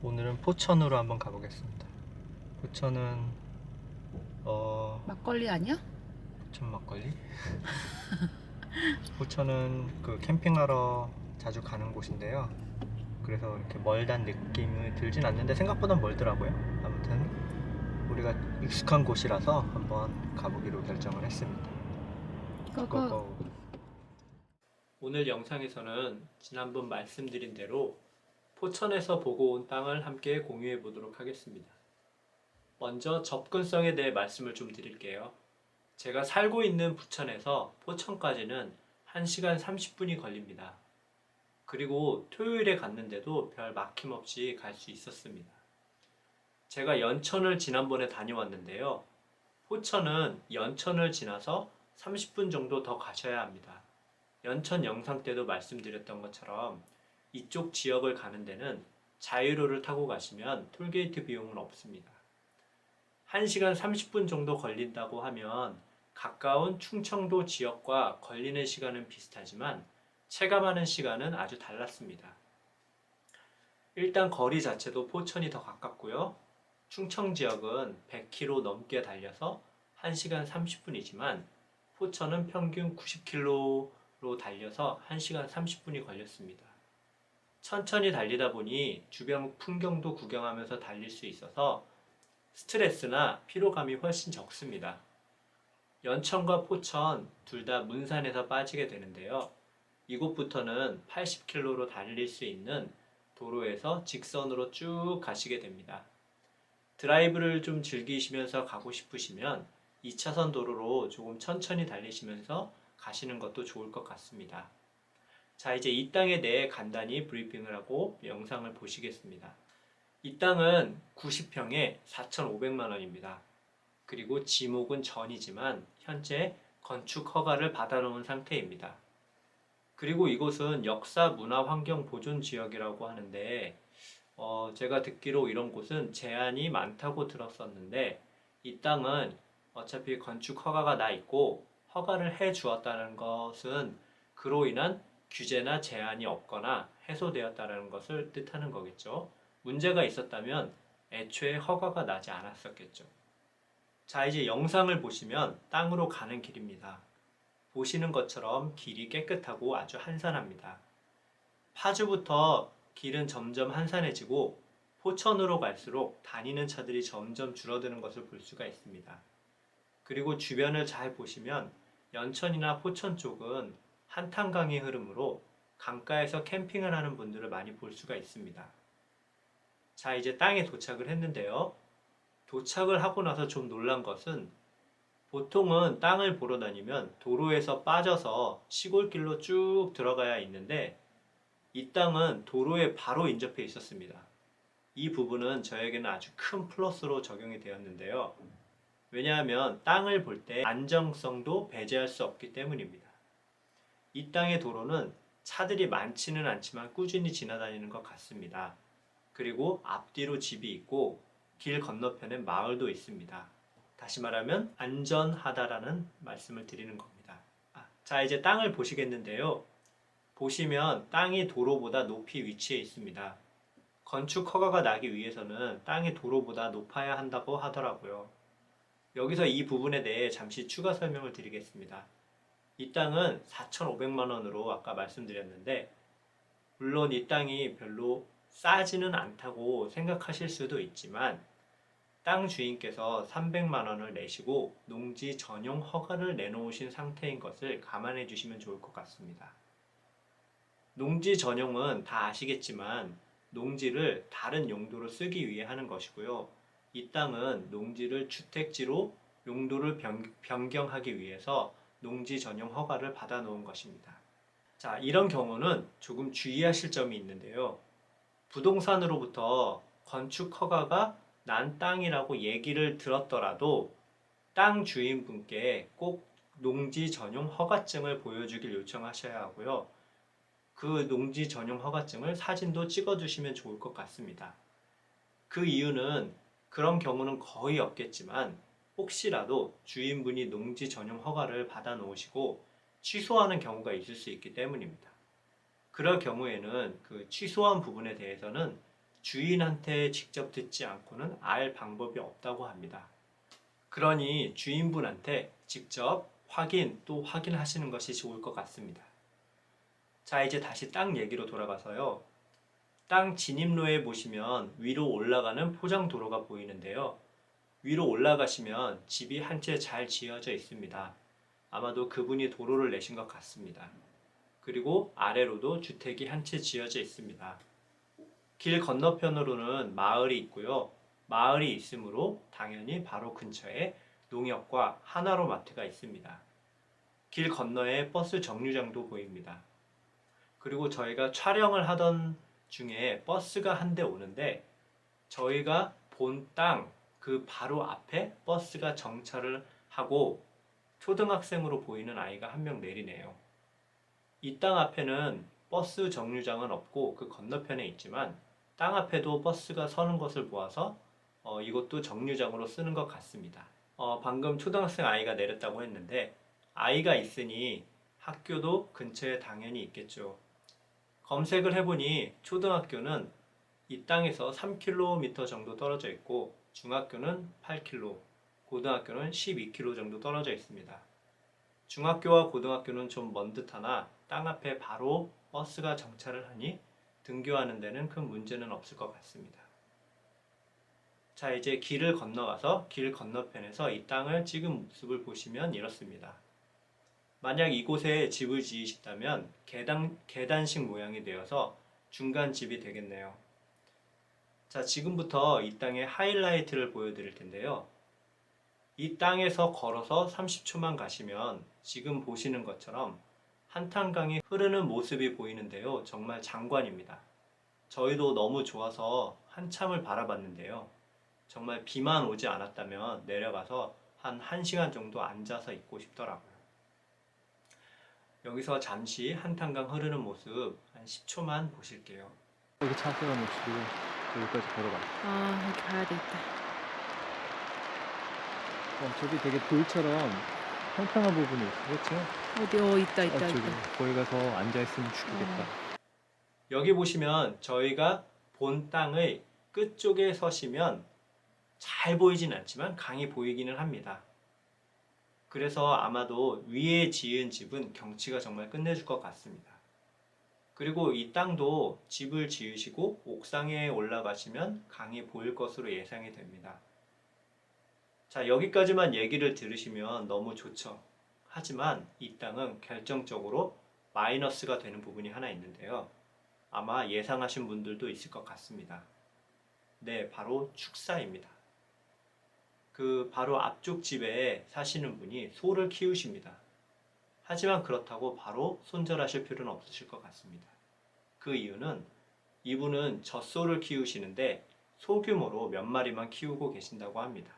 오늘은 포천으로 한번 가보겠습니다. 포천은 막걸리 아니야? 포천 막걸리? 포천은 그 캠핑하러 자주 가는 곳인데요. 그래서 이렇게 멀단 느낌이 들진 않는데 생각보다 멀더라고요. 아무튼 우리가 익숙한 곳이라서 한번 가보기로 결정을 했습니다. 그거 고고. 오늘 영상에서는 지난번 말씀드린 대로 포천에서 보고 온 땅을 함께 공유해 보도록 하겠습니다. 먼저 접근성에 대해 말씀을 좀 드릴게요. 제가 살고 있는 부천에서 포천까지는 1시간 30분이 걸립니다. 그리고 토요일에 갔는데도 별 막힘 없이 갈 수 있었습니다. 제가 연천을 지난번에 다녀왔는데요. 포천은 연천을 지나서 30분 정도 더 가셔야 합니다. 연천 영상 때도 말씀드렸던 것처럼 이쪽 지역을 가는 데는 자유로를 타고 가시면 톨게이트 비용은 없습니다. 1시간 30분 정도 걸린다고 하면 가까운 충청도 지역과 걸리는 시간은 비슷하지만 체감하는 시간은 아주 달랐습니다. 일단 거리 자체도 포천이 더 가깝고요. 충청 지역은 100km 넘게 달려서 1시간 30분이지만 포천은 평균 90km로 달려서 1시간 30분이 걸렸습니다. 천천히 달리다 보니 주변 풍경도 구경하면서 달릴 수 있어서 스트레스나 피로감이 훨씬 적습니다. 연천과 포천 둘 다 문산에서 빠지게 되는데요. 이곳부터는 80km로 달릴 수 있는 도로에서 직선으로 쭉 가시게 됩니다. 드라이브를 좀 즐기시면서 가고 싶으시면 2차선 도로로 조금 천천히 달리시면서 가시는 것도 좋을 것 같습니다. 자, 이제 이 땅에 대해 간단히 브리핑을 하고 영상을 보시겠습니다. 이 땅은 90평에 4,500만 원입니다. 그리고 지목은 전이지만 현재 건축 허가를 받아놓은 상태입니다. 그리고 이곳은 역사 문화 환경 보존 지역이라고 하는데 제가 듣기로 이런 곳은 제한이 많다고 들었었는데 이 땅은 어차피 건축 허가가 나 있고 허가를 해 주었다는 것은 그로 인한 규제나 제한이 없거나 해소되었다는 것을 뜻하는 거겠죠. 문제가 있었다면 애초에 허가가 나지 않았었겠죠. 자, 이제 영상을 보시면 땅으로 가는 길입니다. 보시는 것처럼 길이 깨끗하고 아주 한산합니다. 파주부터 길은 점점 한산해지고 포천으로 갈수록 다니는 차들이 점점 줄어드는 것을 볼 수가 있습니다. 그리고 주변을 잘 보시면 연천이나 포천 쪽은 한탄강의 흐름으로 강가에서 캠핑을 하는 분들을 많이 볼 수가 있습니다. 자, 이제 땅에 도착을 했는데요. 도착을 하고 나서 좀 놀란 것은 보통은 땅을 보러 다니면 도로에서 빠져서 시골길로 쭉 들어가야 있는데 이 땅은 도로에 바로 인접해 있었습니다. 이 부분은 저에게는 아주 큰 플러스로 적용이 되었는데요. 왜냐하면 땅을 볼 때 안정성도 배제할 수 없기 때문입니다. 이 땅의 도로는 차들이 많지는 않지만 꾸준히 지나다니는 것 같습니다. 그리고 앞뒤로 집이 있고 길 건너편엔 마을도 있습니다. 다시 말하면 안전하다라는 말씀을 드리는 겁니다. 자, 이제 땅을 보시겠는데요. 보시면 땅이 도로보다 높이 위치해 있습니다. 건축 허가가 나기 위해서는 땅이 도로보다 높아야 한다고 하더라고요. 여기서 이 부분에 대해 잠시 추가 설명을 드리겠습니다. 이 땅은 4,500만 원으로 아까 말씀드렸는데 물론 이 땅이 별로 싸지는 않다고 생각하실 수도 있지만 땅 주인께서 300만 원을 내시고 농지 전용 허가를 내놓으신 상태인 것을 감안해 주시면 좋을 것 같습니다. 농지 전용은 다 아시겠지만 농지를 다른 용도로 쓰기 위해 하는 것이고요. 이 땅은 농지를 주택지로 용도를 변경하기 위해서 농지 전용 허가를 받아 놓은 것입니다. 자, 이런 경우는 조금 주의하실 점이 있는데요. 부동산으로부터 건축 허가가 난 땅이라고 얘기를 들었더라도 땅 주인분께 꼭 농지 전용 허가증을 보여주길 요청하셔야 하고요. 그 농지 전용 허가증을 사진도 찍어주시면 좋을 것 같습니다. 그 이유는 그런 경우는 거의 없겠지만 혹시라도 주인분이 농지 전용 허가를 받아 놓으시고 취소하는 경우가 있을 수 있기 때문입니다. 그럴 경우에는 그 취소한 부분에 대해서는 주인한테 직접 듣지 않고는 알 방법이 없다고 합니다. 그러니 주인분한테 직접 확인 또 확인하시는 것이 좋을 것 같습니다. 자, 이제 다시 땅 얘기로 돌아가서요. 땅 진입로에 보시면 위로 올라가는 포장 도로가 보이는데요. 위로 올라가시면 집이 한 채 잘 지어져 있습니다. 아마도 그분이 도로를 내신 것 같습니다. 그리고 아래로도 주택이 한 채 지어져 있습니다. 길 건너편으로는 마을이 있고요. 마을이 있으므로 당연히 바로 근처에 농협과 하나로마트가 있습니다. 길 건너에 버스 정류장도 보입니다. 그리고 저희가 촬영을 하던 중에 버스가 한 대 오는데 저희가 본 땅 그 바로 앞에 버스가 정차를 하고 초등학생으로 보이는 아이가 한 명 내리네요. 이 땅 앞에는 버스 정류장은 없고 그 건너편에 있지만 땅 앞에도 버스가 서는 것을 보아서 이것도 정류장으로 쓰는 것 같습니다. 방금 초등학생 아이가 내렸다고 했는데 아이가 있으니 학교도 근처에 당연히 있겠죠. 검색을 해보니 초등학교는 이 땅에서 3km 정도 떨어져 있고 중학교는 8km, 고등학교는 12km 정도 떨어져 있습니다. 중학교와 고등학교는 좀 먼 듯하나 땅 앞에 바로 버스가 정차를 하니 등교하는 데는 큰 문제는 없을 것 같습니다. 자, 이제 길을 건너가서 길 건너편에서 이 땅을 찍은 모습을 보시면 이렇습니다. 만약 이곳에 집을 지으신다면 계단식 모양이 되어서 중간 집이 되겠네요. 자, 지금부터 이 땅의 하이라이트를 보여드릴 텐데요. 이 땅에서 걸어서 30초만 가시면 지금 보시는 것처럼 한탄강이 흐르는 모습이 보이는데요. 정말 장관입니다. 저희도 너무 좋아서 한참을 바라봤는데요. 정말 비만 오지 않았다면 내려가서 한 1시간 정도 앉아서 있고 싶더라고요. 여기서 잠시 한탄강 흐르는 모습 한 10초만 보실게요. 여기 차 세워놓으시고 여기까지 걸어가. 아, 여기 가야 되겠다. 저기 되게 돌처럼 평평한 부분이 있어, 그렇지? 어디, 있다, 저기 있다. 거기 가서 앉아있으면 죽겠다. 여기 보시면 저희가 본 땅의 끝쪽에 서시면 잘 보이진 않지만 강이 보이기는 합니다. 그래서 아마도 위에 지은 집은 경치가 정말 끝내줄 것 같습니다. 그리고 이 땅도 집을 지으시고 옥상에 올라가시면 강이 보일 것으로 예상이 됩니다. 자, 여기까지만 얘기를 들으시면 너무 좋죠. 하지만 이 땅은 결정적으로 마이너스가 되는 부분이 하나 있는데요. 아마 예상하신 분들도 있을 것 같습니다. 네, 바로 축사입니다. 그 바로 앞쪽 집에 사시는 분이 소를 키우십니다. 하지만 그렇다고 바로 손절하실 필요는 없으실 것 같습니다. 그 이유는 이분은 젖소를 키우시는데 소규모로 몇 마리만 키우고 계신다고 합니다.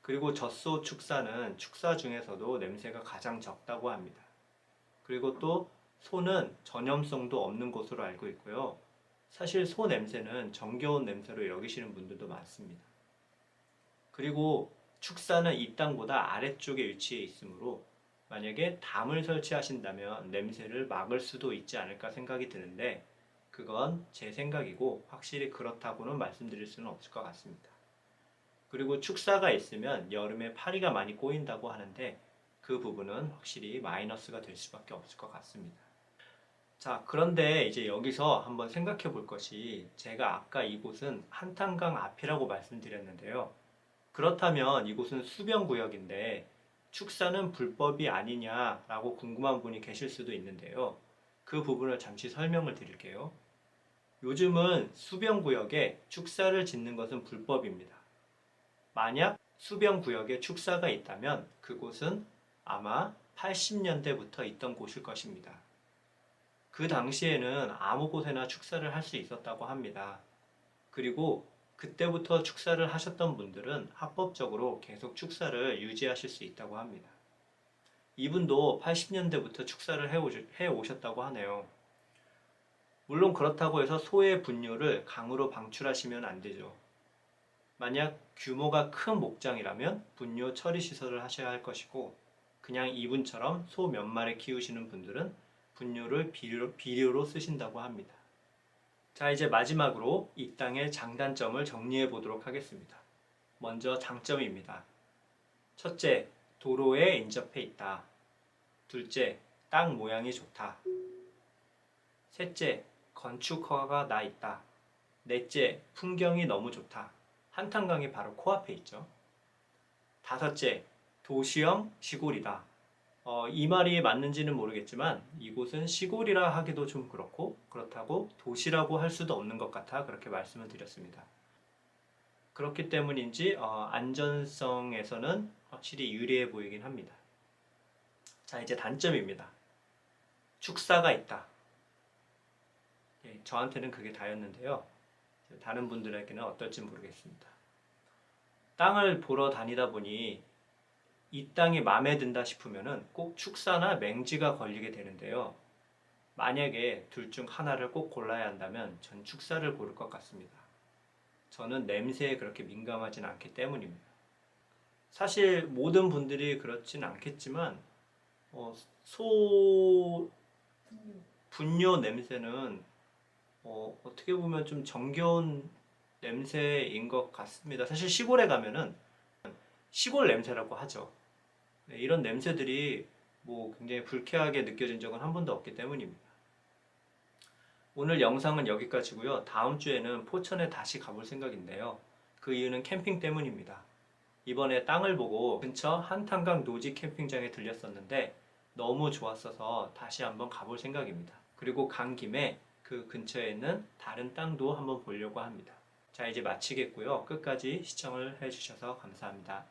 그리고 젖소 축사는 축사 중에서도 냄새가 가장 적다고 합니다. 그리고 또 소는 전염성도 없는 것으로 알고 있고요. 사실 소 냄새는 정겨운 냄새로 여기시는 분들도 많습니다. 그리고 축사는 이 땅보다 아래쪽에 위치해 있으므로 만약에 담을 설치하신다면 냄새를 막을 수도 있지 않을까 생각이 드는데 그건 제 생각이고 확실히 그렇다고는 말씀드릴 수는 없을 것 같습니다. 그리고 축사가 있으면 여름에 파리가 많이 꼬인다고 하는데 그 부분은 확실히 마이너스가 될 수밖에 없을 것 같습니다. 자, 그런데 이제 여기서 한번 생각해 볼 것이 제가 아까 이곳은 한탄강 앞이라고 말씀드렸는데요. 그렇다면 이곳은 수변구역인데 축사는 불법이 아니냐라고 궁금한 분이 계실 수도 있는데요. 그 부분을 잠시 설명을 드릴게요. 요즘은 수변구역에 축사를 짓는 것은 불법입니다. 만약 수변구역에 축사가 있다면 그곳은 아마 80년대부터 있던 곳일 것입니다. 그 당시에는 아무 곳에나 축사를 할 수 있었다고 합니다. 그리고 그때부터 축사를 하셨던 분들은 합법적으로 계속 축사를 유지하실 수 있다고 합니다. 이분도 80년대부터 축사를 해 오셨다고 하네요. 물론 그렇다고 해서 소의 분뇨를 강으로 방출하시면 안 되죠. 만약 규모가 큰 목장이라면 분뇨 처리 시설을 하셔야 할 것이고 그냥 이분처럼 소 몇 마리 키우시는 분들은 분뇨를 비료로 쓰신다고 합니다. 자, 이제 마지막으로 이 땅의 장단점을 정리해 보도록 하겠습니다. 먼저 장점입니다. 첫째, 도로에 인접해 있다. 둘째, 땅 모양이 좋다. 셋째, 건축 허가가 나 있다. 넷째, 풍경이 너무 좋다. 한탄강이 바로 코앞에 있죠. 다섯째, 도시형 시골이다. 이 말이 맞는지는 모르겠지만 이곳은 시골이라 하기도 좀 그렇다고 도시라고 할 수도 없는 것 같아 그렇게 말씀을 드렸습니다. 그렇기 때문인지 안전성에서는 확실히 유리해 보이긴 합니다. 자, 이제 단점입니다. 축사가 있다. 예, 저한테는 그게 다였는데요. 다른 분들에게는 어떨지 모르겠습니다. 땅을 보러 다니다 보니 이 땅이 마음에 든다 싶으면은 꼭 축사나 맹지가 걸리게 되는데요. 만약에 둘 중 하나를 꼭 골라야 한다면 전 축사를 고를 것 같습니다. 저는 냄새에 그렇게 민감하진 않기 때문입니다. 사실 모든 분들이 그렇진 않겠지만 소 분뇨 냄새는 어떻게 보면 좀 정겨운 냄새인 것 같습니다. 사실 시골에 가면은 시골 냄새라고 하죠. 네, 이런 냄새들이 뭐 굉장히 불쾌하게 느껴진 적은 한 번도 없기 때문입니다. 오늘 영상은 여기까지고요. 다음 주에는 포천에 다시 가볼 생각인데요. 그 이유는 캠핑 때문입니다. 이번에 땅을 보고 근처 한탄강 노지 캠핑장에 들렸었는데 너무 좋았어서 다시 한번 가볼 생각입니다. 그리고 간 김에 그 근처에 있는 다른 땅도 한번 보려고 합니다. 자, 이제 마치겠고요. 끝까지 시청을 해주셔서 감사합니다.